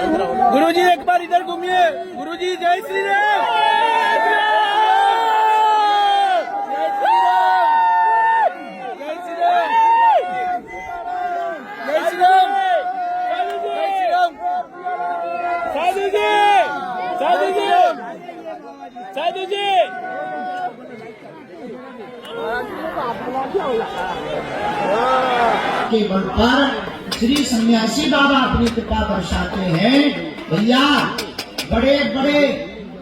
गुरुजी एक बार इधर घूमिए। गुरुजी जय श्री राम। जय श्री राम। जय श्री राम। जय श्री राम। जय श्री राम। साधु जी, साधु जी, साधु जी। के बल पर श्री सन्यासी बाबा अपनी कृपा बरसाते हैं। भैया बड़े बड़े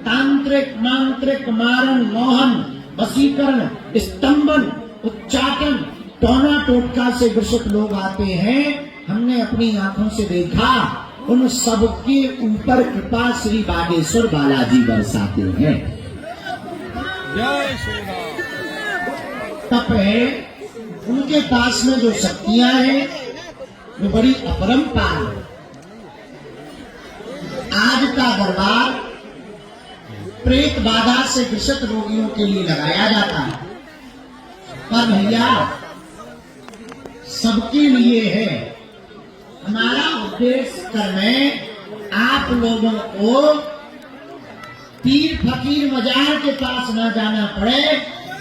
तांत्रिक मांत्रिक मारण मोहन वशीकरण स्तंभन उच्चाटन टोना टोटका से ग्रसित लोग आते हैं। हमने अपनी आंखों से देखा, उन सबके ऊपर कृपा श्री बागेश्वर बालाजी बरसाते हैं। जय श्री राम। तप है, उनके पास में जो शक्तियां हैं वो बड़ी अपरंपार है। आज का दरबार प्रेत बाधा से ग्रसित रोगियों के लिए लगाया जाता है, पर भैया सबके लिए है। हमारा उद्देश्य करने आप लोगों को पीर फकीर मजार के पास न जाना पड़े,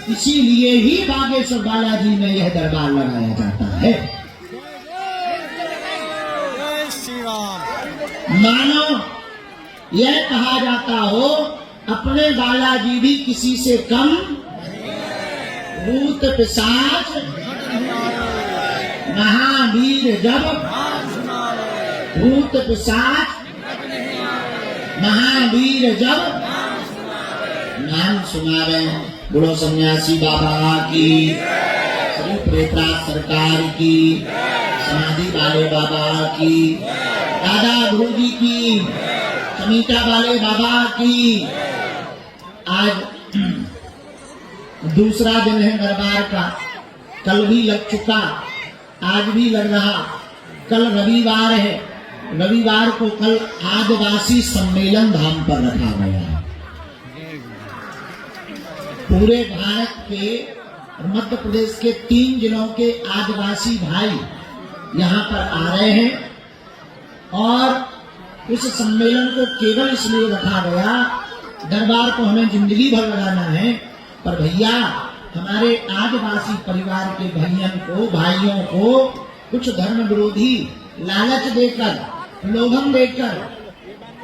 इसीलिए ही बागेश्वर बालाजी में यह दरबार लगाया जाता है। जय श्री राम। मानो यह कहा जाता हो, अपने बालाजी भी किसी से कम, भूत पिशाच महावीर जब, भूत पिशाच महावीर जब नाम सुनावे। बुढ़ो सन्यासी बाबा की, श्री प्रेतराज सरकार की, समाधि वाले बाबा की, दादा गुरुजी की, समीता वाले बाबा की। आज दूसरा दिन है दरबार का। कल भी लग चुका, आज भी लग रहा। कल रविवार है, रविवार को कल आदिवासी सम्मेलन धाम पर रखा गया है। पूरे भारत के मध्य प्रदेश के 3 जिलों के आदिवासी भाई यहाँ पर आ रहे हैं और इस सम्मेलन को केवल इसलिए रखा गया, दरबार को हमें जिंदगी भर लगाना है, पर भैया हमारे आदिवासी परिवार के भाइयों को कुछ धर्म विरोधी लालच देकर, प्रलोभन देकर,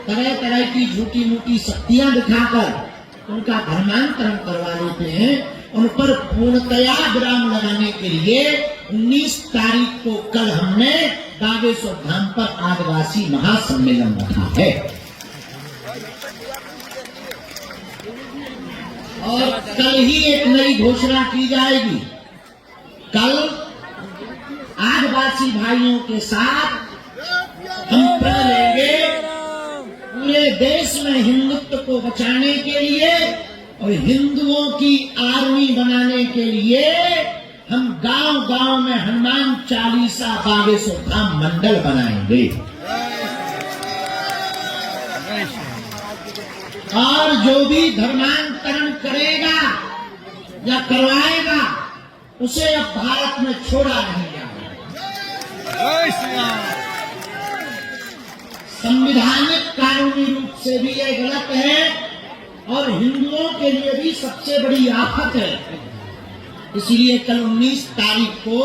तरह तरह की झूठी मूठी शक्तियां दिखाकर उनका धर्मांतरण करवा लेते हैं। उन पर पूर्णतया विराम लगाने के लिए 19 तारीख को कल हमने बागेश्वर धाम पर आदिवासी महासम्मेलन रखा है। और कल ही एक नई घोषणा की जाएगी। कल आदिवासी भाइयों के साथ हम प्रण लेंगे, पूरे देश में हिंदुत्व को बचाने के लिए और हिंदुओं की आर्मी बनाने के लिए हम गांव-गांव में हनुमान चालीसा बागेश्वर धाम मंडल बनाएंगे। और जो भी धर्मांतरण करेगा या करवाएगा उसे अब भारत में छोड़ा नहीं जाएगा। जय श्री राम। संविधानिक कानूनी रूप से भी यह गलत है और हिंदुओं के लिए भी सबसे बड़ी आफत है। इसलिए कल 19 तारीख को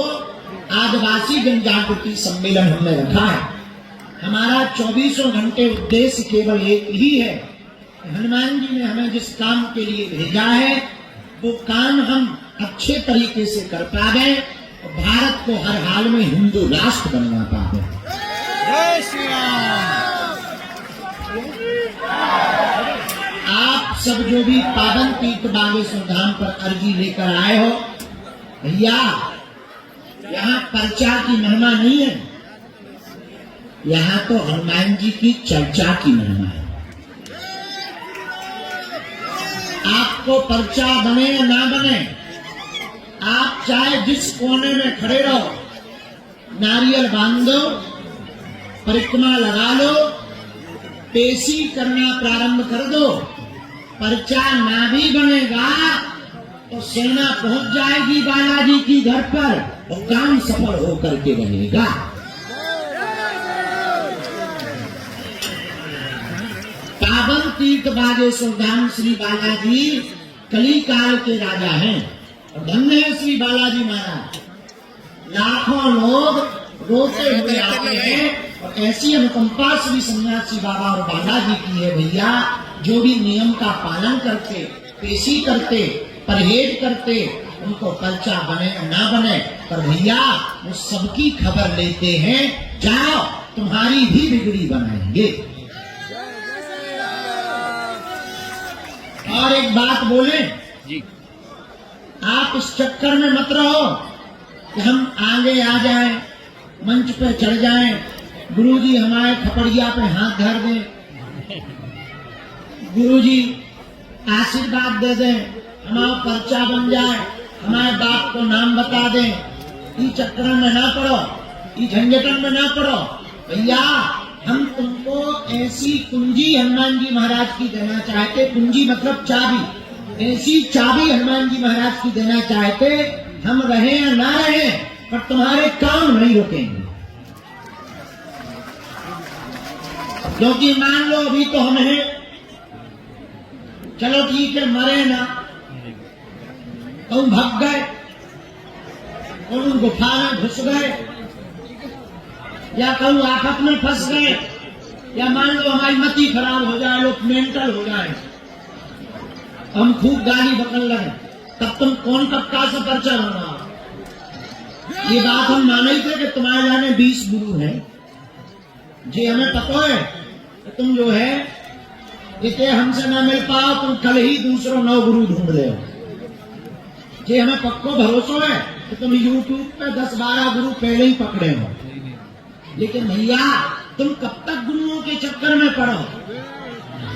आदिवासी जन जागृति सम्मेलन हमने रखा है। हमारा 24 घंटे उद्देश्य केवल एक ही है, हनुमान जी ने हमें जिस काम के लिए भेजा है वो काम हम अच्छे तरीके से कर पावे और भारत को हर हाल में हिंदू राष्ट्र बनवा पावे। जय श्री राम। आप सब जो भी पावन तीर्थ बागेश्वर धाम पर अर्जी लेकर आए हो, भैया यहाँ पर्चा की महिमा नहीं है, यहाँ तो हनुमान जी की चर्चा की महिमा है। आपको पर्चा बने या ना बने, आप चाहे जिस कोने में खड़े रहो, नारियल बांध दो, परिक्रमा लगा लो, पेशी करना प्रारंभ कर दो, पर्चा ना भी बनेगा तो सेना पहुंच जाएगी बालाजी की घर पर और काम सफल होकर के रहेगा। पावन तीर्थ बागेश्वर धाम श्री बालाजी कली काल के राजा हैं और धन्य है श्री बालाजी महाराज। लाखों लोग रोते हुए आते हैं और ऐसी अनुकंपा श्री सन्यासी बाबा और बालाजी की है भैया, जो भी नियम का पालन करते, पेशी करते, परहेज करते, उनको पर्चा बने ना बने, पर भैया वो सबकी खबर लेते हैं, जाओ तुम्हारी भी बिगड़ी बनाएंगे। और एक बात बोले जी, आप इस चक्कर में मत रहो कि हम आगे आ जाएं, मंच पर चढ़ जाएं, गुरुजी हमारे खपड़िया पे हाथ धर दें, गुरुजी आशीर्वाद दे दें, हमारा पर्चा बन जाए, हमारे बाप को नाम बता दें। इस चक्कर में ना पड़ो, इस झंझटन में ना पड़ो भैया। हम तुमको ऐसी कुंजी हनुमान जी महाराज की देना चाहते, कुंजी मतलब चाबी, ऐसी चाबी हनुमान जी महाराज की देना चाहते, हम रहे या ना रहे पर तुम्हारे काम नहीं रुकेंगे। क्योंकि मान लो अभी तो हम हैं, चलो ठीक है मरे ना, तुम भाग गए, तुम गुफा में घुस गए, या कहूँ आफत में फंस गए, या मान लो हमारी मति खराब हो जाए, लोग मेंटल हो जाए, हम खूब गाली बकने लगे, तब तुम कौन कप्ता से पर्चा बना। ये बात हम माने थे कि तुम्हारे जाने 20 गुरु हैं, जी हमें पता है कि तुम जो है इतने हमसे ना मिल पाओ, तुम कल ही दूसरों 9 गुरु ढूंढ रहे हो। जी हमें पक्को भरोसा है कि तुम YouTube पे 10-12 गुरु पहले ही पकड़े हो। लेकिन भैया तुम कब तक गुरुओं के चक्कर में पड़ो,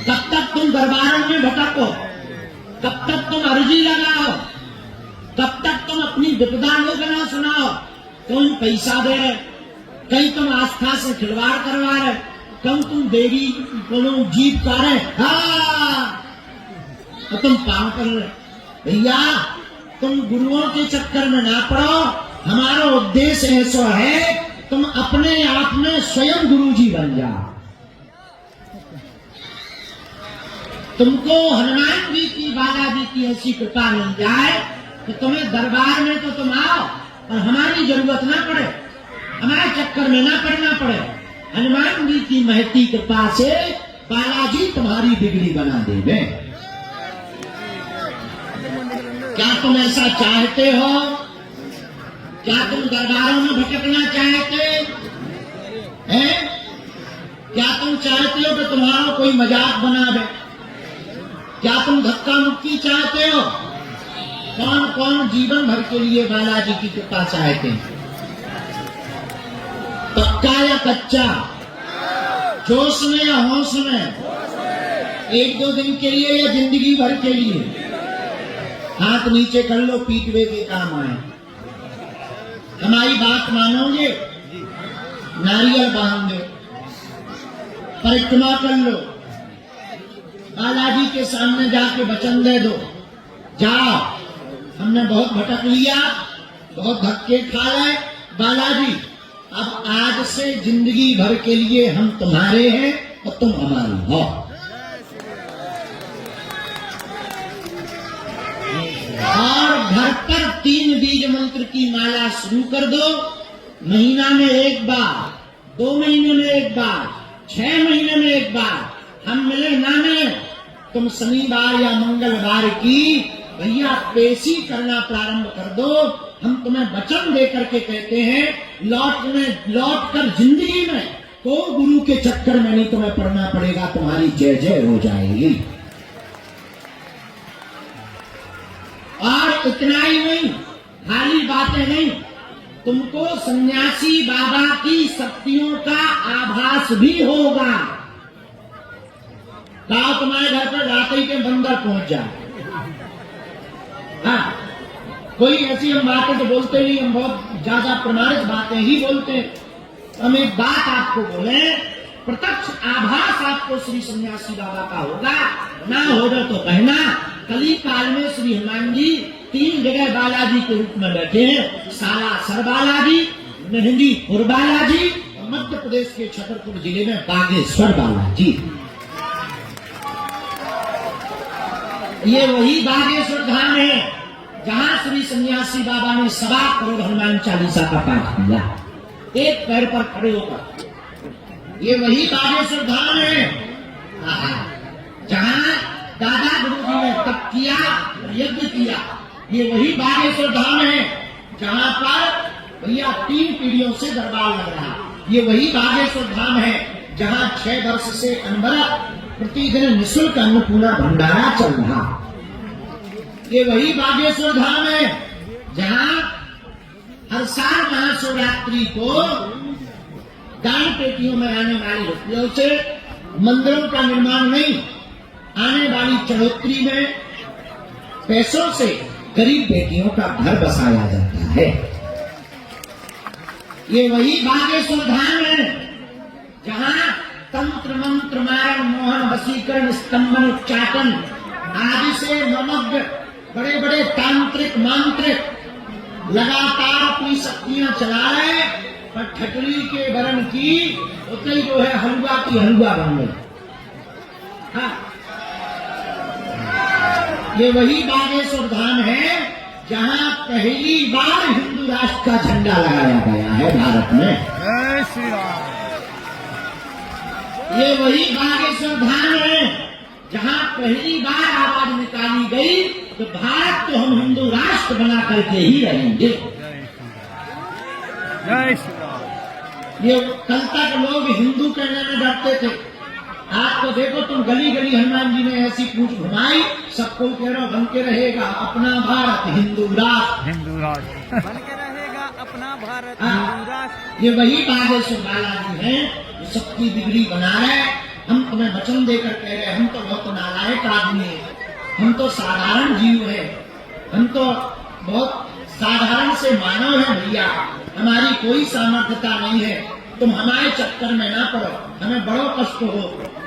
कब तक तुम दरबारों में भटको, कब तक तुम अर्जी लगाओ, कब तक तुम अपनी विपदा लोग ना सुनाओ। तुम पैसा दे रहे, कहीं तुम आस्था से खिलवाड़ करवा रहे, कहीं तुम देवी को जीत पा रहे, तो तुम पाप कर रहे। भैया तुम गुरुओं के चक्कर में ना पड़ो, हमारा उद्देश्य ऐसा है तुम अपने आप में स्वयं गुरुजी बन जाओ। तुमको हनुमान जी की, बालाजी की ऐसी कृपा मिल जाए कि तुम्हें दरबार में तो तुम आओ और हमारी जरूरत ना पड़े, हमारे चक्कर में ना पड़ना पड़े। हनुमान जी की महती कृपा से बालाजी तुम्हारी बिगड़ी बना देंगे। क्या तुम ऐसा चाहते हो? क्या तुम दरबारों में भटकना चाहते हैं? क्या तुम चाहते हो कि तुम्हारा कोई मजाक बना दे? क्या तुम धक्का मुक्की चाहते हो? कौन कौन जीवन भर के लिए बालाजी की कृपा चाहते हैं? पक्का या कच्चा, जोश में या होश में, 1-2 दिन के लिए या जिंदगी भर के लिए? हाथ नीचे कर लो, पीटवे के काम आए। हमारी बात मानोगे? नारियल बांध दो, परिक्रमा कर लो, बालाजी के सामने जाके वचन दे दो, जाओ हमने बहुत भटक लिया, बहुत धक्के खा गए, बालाजी अब आज से जिंदगी भर के लिए हम तुम्हारे हैं और तुम हमारी हो। और घर पर 3 बीज मंत्र की माला शुरू कर दो। महीना में 1 बार, 2 महीने में 1 बार, 6 महीने में 1 बार, हम मिले ना मिले, तुम शनिवार या मंगलवार की भैया पेशी करना प्रारंभ कर दो। हम तुम्हें वचन दे करके कहते हैं, लौट कर जिंदगी में कोई गुरु के चक्कर में नहीं तुम्हें पड़ना पड़ेगा, तुम्हारी जय जय हो जाएगी। और इतना ही नहीं, खाली बातें नहीं, तुमको सन्यासी बाबा की शक्तियों का आभास भी होगा। कहा तुम्हारे घर पर जाते ही के बंदर पहुंच जाए। हाँ, कोई ऐसी हम बातें तो बोलते नहीं, हम बहुत ज्यादा प्रमाणित बातें ही बोलते हैं। हम एक बात आपको बोले, प्रत्यक्ष आभास आपको श्री सन्यासी बाबा का होगा, ना होगा तो कहना। कली काल में श्री हनुमान जी 3 जगह बालाजी के रूप में बैठे हैं, सालासर बालाजी, मेहंदीपुर बालाजी, मध्य प्रदेश के छतरपुर जिले में बागेश्वर बालाजी। ये वही बागेश्वर धाम है जहां श्री सन्यासी बाबा ने 1.25 करोड़ हनुमान चालीसा का पाठ किया, एक पैर पर खड़े होकर। ये वही बागेश्वर धाम है जहां दादा गुरु जी ने तप किया, यज्ञ किया। ये वही बागेश्वर धाम है जहां पर भैया 3 पीढ़ियों से दरबार लग रहा। ये वही बागेश्वर धाम है जहां 6 वर्ष से अनवरत प्रतिदिन निःशुल्क अन्नपूर्णा भंडारा चल रहा। ये वही बागेश्वर धाम है जहां हर साल महाशिवरात्रि को दान पेटियों में आने वाले रुपयों से मंदिरों का निर्माण नहीं, आने वाली चढ़ोतरी में पैसों से गरीब बेटियों का घर बसाया जाता है। ये वही बागेश्वर धाम है जहां तंत्र मंत्र मारण मोहन वशीकरण स्तंभन उच्चाटन आदि से नमग्न बड़े बड़े तांत्रिक मांत्रिक लगातार अपनी शक्तियां चला रहे, पर ठटरी के वरण की उतनी जो है हलवा की हलवा बन गई। हाँ। ये वही बागेश्वर धाम है जहां पहली बार हिंदू राष्ट्र का झंडा लगाया गया है भारत में। जय श्री राम। ये वही बागेश्वर धाम है जहां पहली बार आवाज निकाली गई तो भारत को हम हिंदू राष्ट्र बना करके ही रहेंगे। जय श्री राम। ये कल तक लोग हिंदू कहने में डरते थे, आज तो देखो तुम गली गली हनुमान जी ने ऐसी पूंछ घुमाई, सबको कह रहा बन के रहेगा अपना भारत हिंदू राष्ट्र, हिंदू राष्ट्र बन के रहेगा अपना भारत हिंदू राष्ट्र। ये वही बागेश्वर बालाजी हैं जो सबकी बिगड़ी बना रहे। हम तुम्हें वचन देकर कह रहे हम तो बहुत नालायक आदमी है, हम तो साधारण जीव है, हम तो बहुत साधारण से मानव है भैया, हमारी कोई सामर्थ्यता नहीं है, तुम हमारे चक्कर में ना पड़ो, हमें बड़ो कष्ट हो,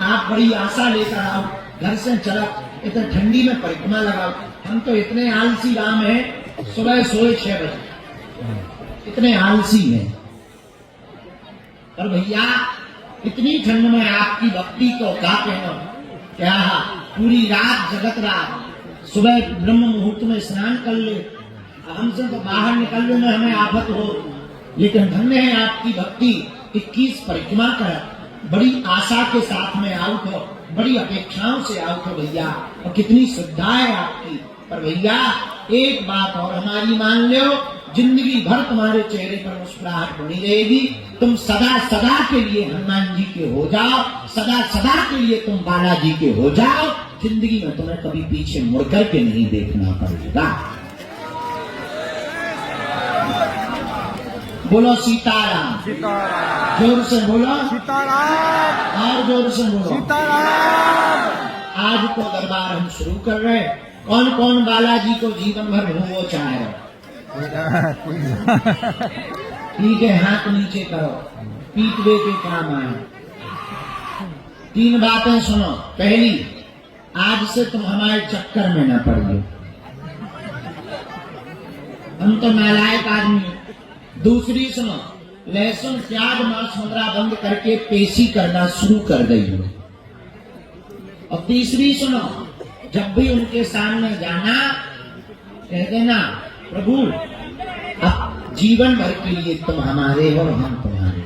आप बड़ी आशा लेकर आओ, घर से चलो, इतने ठंडी में परिक्रमा लगाओ। हम तो इतने आलसी राम हैं, सुबह सोए 6 बजे, इतने आलसी हैं। पर भैया इतनी ठंड में आपकी भक्ति को क्या कहना, क्या पूरी रात जगत रात, सुबह ब्रह्म मुहूर्त में स्नान कर ले, हमसे तो बाहर निकलने में हमें आफत हो, लेकिन धन्य है आपकी भक्ति। 21 परिक्रमा कर, बड़ी आशा के साथ में आउट हो, बड़ी अपेक्षाओं से आउट हो भैया, और कितनी श्रद्धा है आपकी। पर भैया एक बात और हमारी मान लो, जिंदगी भर तुम्हारे चेहरे पर मुस्कुराहट बनी रहेगी, तुम सदा सदा के लिए हनुमान जी के हो जाओ, सदा सदा के लिए तुम बालाजी के हो जाओ, जिंदगी में तुम्हें कभी पीछे मुड़कर के नहीं देखना पड़ेगा। बोलो सीताराम, सीताराम, जोर से बोलो सीताराम, और जोर से बोलो सीताराम। आज तो दरबार हम शुरू कर रहे हैं। कौन कौन बालाजी को जीवन भर घूमो चाहे रहे? ठीक है, हाथ नीचे करो, पीटवे के काम आए। 3 बातें सुनो। पहली, आज से तुम हमारे चक्कर में न पड़िए, हम तो नालायक आदमी हैं। दूसरी सुनो, लहसुन प्याज मांस मुद्रा बंद करके पेशी करना शुरू कर गई हो। और तीसरी सुनो, जब भी उनके सामने जाना कह देना प्रभु अब जीवन भर के लिए तुम हमारे हो, हम तुम्हारे।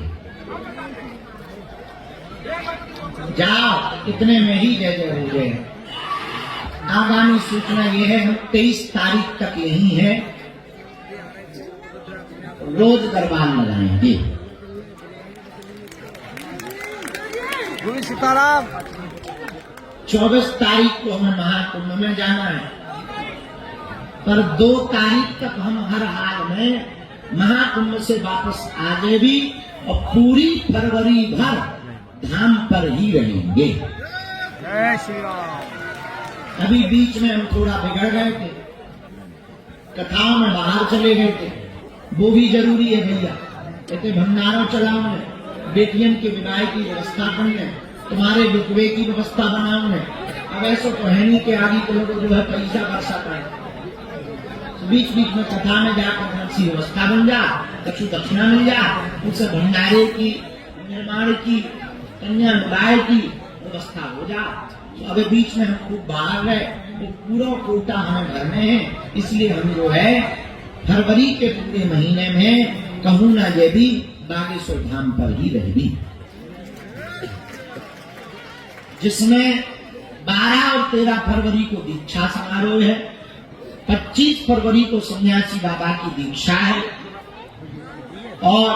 जाओ, इतने में ही जय जय हो गए। आगामी सूचना यह है, हम 23 तारीख तक यही है, रोज दरबार लगाएंगे। बोलो सीताराम। 24 तारीख को हमें महाकुंभ में जाना है, पर 2 तारीख तक हम हर हाल में महाकुंभ से वापस आगे भी और पूरी फरवरी भर धाम पर ही रहेंगे। जय श्री राम। अभी बीच में हम थोड़ा बिगड़ गए थे, कथाओं में बाहर चले गए थे, वो भी जरूरी है भैया। कहते भंडारों चलाओ ने, बेटियन के विवाह की व्यवस्था करने, तुम्हारे रुकवे की व्यवस्था बनाओ ने। अब ऐसा तो है नहीं कि आगे के लोग जो है पैसा बरसा पाए, बीच बीच में कथा में जाकर ऐसी व्यवस्था बन जा, कुछ दक्षिणा मिल जा, उसे भंडारे की, निर्माण की, कन्या विवाह की व्यवस्था हो जाए। तो अभी बीच में हम खूब बाहर गए, वो पूरा कोटा हमें भरने हैं, इसलिए हम जो है फरवरी के पूरे महीने में कहूँ ना ये भी बागेश्वर धाम पर ही रह भी, जिसमें 12 और 13 फरवरी को दीक्षा समारोह है, 25 फरवरी को सन्यासी बाबा की दीक्षा है और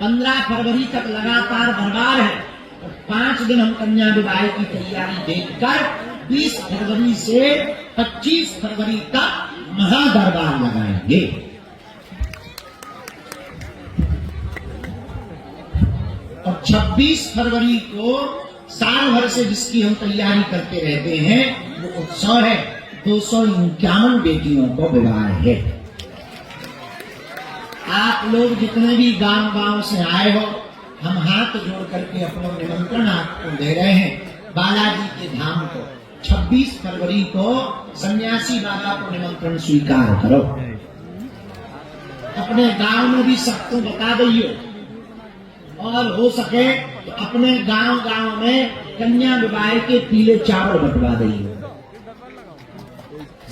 15 फरवरी तक लगातार दरबार है। और 5 दिन हम कन्या विवाह की तैयारी देखकर 20 फरवरी से 25 फरवरी तक महादरबार लगाएंगे। और 26 फरवरी को साल भर से जिसकी हम तैयारी करते रहते हैं वो उत्सव है, 251 बेटियों को विवाह है। आप लोग जितने भी गांव से आए हो, हम हाथ जोड़ करके अपना निमंत्रण आपको दे रहे हैं बालाजी के धाम को। 26 फरवरी को सन्यासी बाबा को निमंत्रण स्वीकार करो। अपने गांव में भी सबको बता दइयो और हो सके तो अपने गांव में कन्या विवाह के पीले चावल बंटवा दइयो,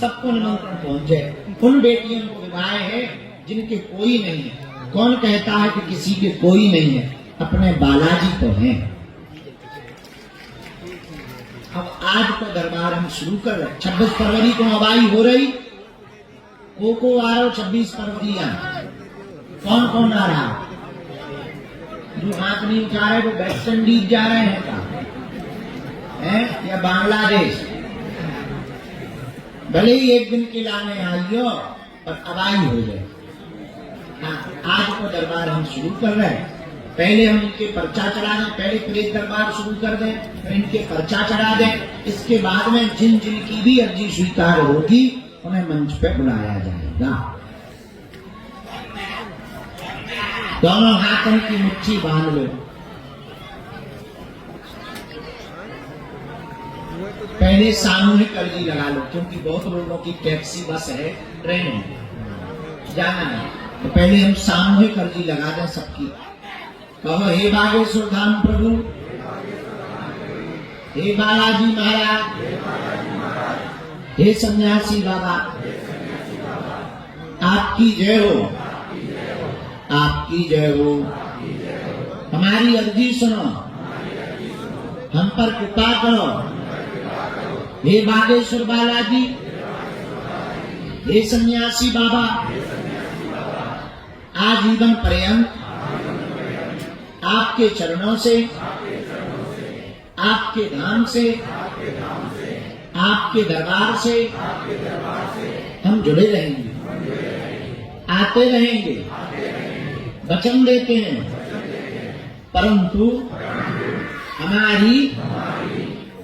सबको निमंत्रण पहुंचे। उन बेटियों को विवाह है जिनके कोई नहीं है। कौन कहता है कि किसी के कोई नहीं है? अपने बालाजी तो हैं। अब आज का दरबार हम शुरू कर रहे हैं। 26 फरवरी को हवाई हो रही, को आ रहा 26 फरवरी कौन कौन आ रहा? जो हाथ नहीं उठा रहे वो वेस्ट इंडीज जा रहे हैं या बांग्लादेश? भले ही एक दिन के लाने आइयो और हवाई हो जाए। आज को दरबार हम शुरू कर रहे हैं। पहले हम इनके पर्चा चढ़ा दें, पहले प्रेत दरबार शुरू कर दें, फिर इनके पर्चा चढ़ा दें। इसके बाद में जिन जिन की भी अर्जी स्वीकार होगी उन्हें मंच पे बुलाया जाएगा। दोनों हाथों की मुट्ठी बांध लो। पहले सामूहिक अर्जी लगा लो, क्योंकि बहुत लोगों की टैक्सी, बस है, ट्रेन है, जाना है। तो पहले हम सामूहिक अर्जी लगा दें सबकी। कहो, हे बागेश्वर धाम प्रभु, हे बालाजी महाराज, हे सन्यासी बाबा, आपकी जय हो, आपकी जय हो। हमारी अर्जी सुनो, हम पर कृपा करो। हे बागेश्वर बालाजी, हे सन्यासी बाबा, आजीवन पर्यंत आपके चरणों से, आपके धाम से, आपके दरबार से हम जुड़े रहेंगे, आते रहेंगे, वचन देते हैं। परंतु हमारी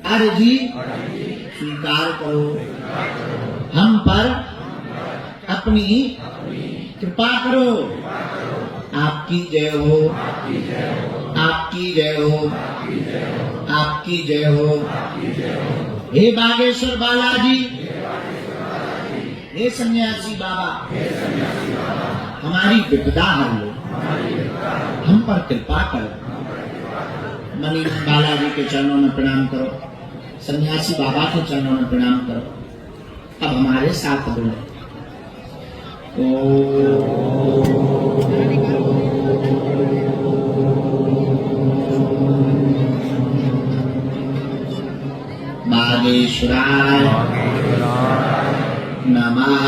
अर्जी स्वीकार करो, हम पर अपनी कृपा करो। आपकी जय हो, आपकी जय हो, आपकी जय हो। हे बागेश्वर बालाजी, हे सन्यासी बाबा, हमारी विपदा हर लो, हम पर कृपा करो। मनी बालाजी के चरणों में प्रणाम करो, सन्यासी बाबा के चरणों में प्रणाम करो। अब हमारे साथ बोलो, बागेश्वराय नमः।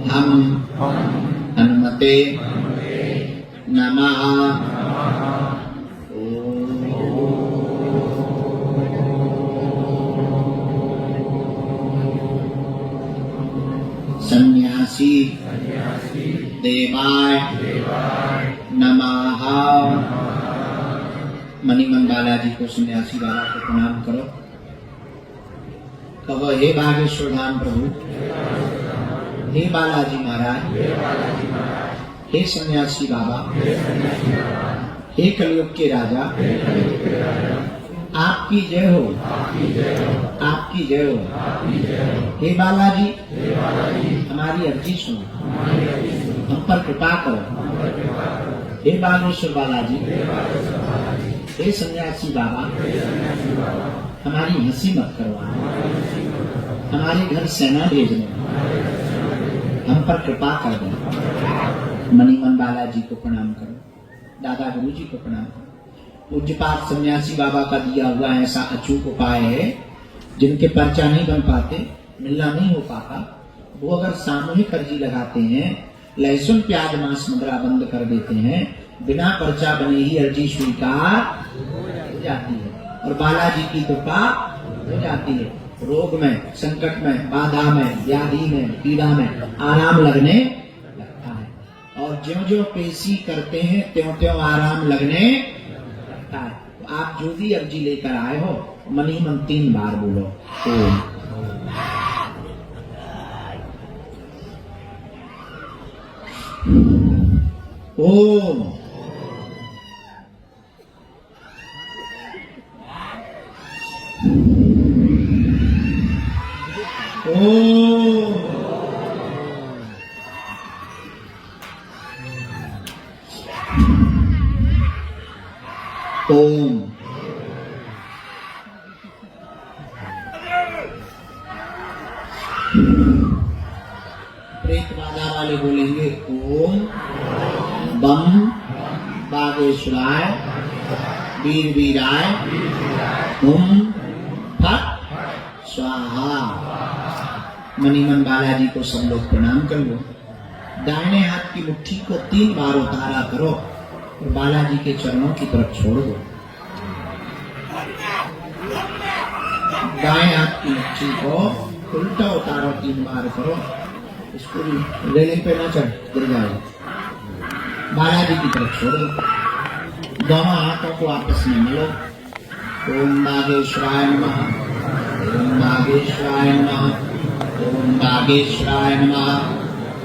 हम हनुमते नमः। सन्यासी देवाय नमः। मणिमन बालाजी को, सन्यासी बाबा को प्रणाम करो। कहो, हे बागेश्वर धाम प्रभु, हे बालाजी महाराज, हे सन्यासी बाबा, हे कलयुग के राजा, आपकी जय हो, आपकी जय हो। हे बालाजी, हमारे हमारी अर्जी सुनो, हम पर कृपा करो। हे बागेश्वर बालाजी, हे सन्यासी बाबा, हमारी हंसी मत करवा, हमारे घर सेना भेजने, हम पर कृपा कर दो। मणिमन बालाजी को प्रणाम करो, दादा गुरु जी को प्रणाम करो। पूज्यपात सन्यासी बाबा का दिया हुआ ऐसा अचूक उपाय है, जिनके पर्चा नहीं बन पाते, मिलना नहीं हो पाता, वो अगर सामूहिक अर्जी लगाते हैं, लहसुन प्याज मांस मदिरा बंद कर देते हैं, बिना पर्चा बने ही अर्जी स्वीकार हो जाती है और बालाजी की कृपा हो जाती है। रोग में, संकट में, बाधा में, व्याधि में, पीड़ा में आराम लगने लगता है और ज्यों-ज्यों पेशी करते हैं त्यों-त्यों आराम लगने लगता है। तो आप जो भी अर्जी लेकर आए हो, मनी मन 3 बार बोलो ओम। ओम ओम प्रेत बाधा वाले बोलेंगे ओम बम बागेश्वराय वीर वीराय ओम फट स्वाहा। मणिमन बालाजी को सब लोग प्रणाम कर लो। दाहिने हाथ की मुट्ठी को 3 बार उतारा करो और बालाजी के चरणों की तरफ छोड़ दो। दाएं हाथ की मुट्ठी को उल्टा उतारो, 3 बार करो। इसको रेलिंग पे ना चढ़, गिर जाएगा। बालाजी की तरफ छोड़ दो। दोनों हाथों को आपस में मिलो। ओम नागेश्वराय नमः, ओम नागेश्वराय नमः, ओम नागेश्वराय नमः,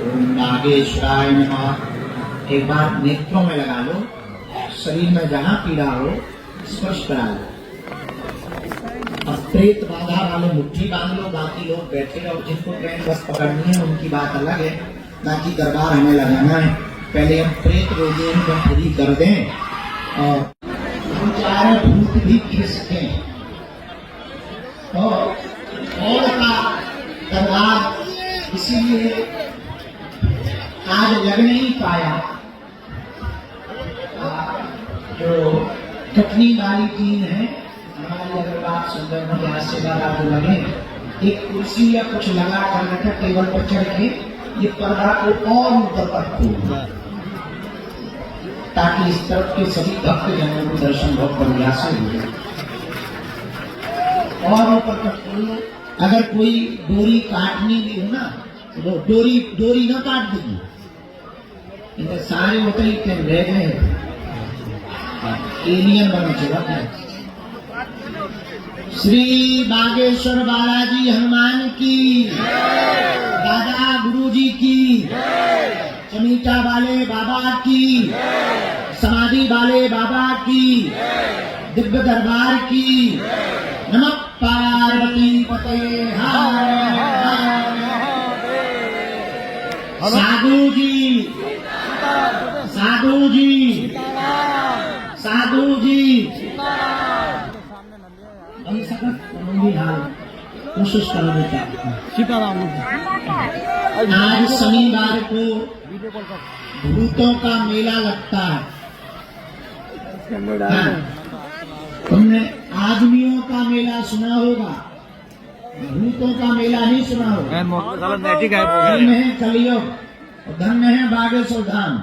ओम नागेश्वराय नमः। एक बार नेत्रों में लगा लो, शरीर में जहां पीड़ा हो स्पर्श करा लो। अब प्रेत बाधा वाले मुट्ठी बांध लो, बाकी लोग बैठे रहो। जिनको ट्रेन बस पकड़नी है उनकी बात अलग है, बाकी दरबार हमें लगाना है। पहले हम प्रेत रोगियों को फ्री कर दें और 2-4 भूत भी गिर सकें। और का दरबार इसीलिए आज लग नहीं पाया। जो कटनी वाली टीम है हमारी, अगर बात सुंदर में से बात लगे, एक कुर्सी या कुछ लगा कर रखा टेबल पर चढ़ के ये पर्दा को और ऊपर पर खोल, ताकि इस तरफ के सभी भक्त जनों को दर्शन बहुत बढ़िया से हो। और ऊपर पर खोलो। अगर कोई डोरी काटनी भी हो ना, तो डोरी ना काट देगी। इनके सारे होते ही रह गए, एलियन बने चला। श्री बागेश्वर बालाजी हनुमान की, दादा गुरुजी की, चमीटा वाले बाबा की, समाधि वाले बाबा की, दिव्य दरबार की। नमः पार्वती पते हर हर। साधु जी, साधु जी, साधु जी, कोशिश करो बेटा। सीताराम। आज शनिवार को भूतों का मेला लगता है। हाँ, तुमने आदमियों का मेला सुना होगा, भूतों का मेला नहीं सुना होगा। धन्य है कलियुग, धन्य है बागेश्वर धाम।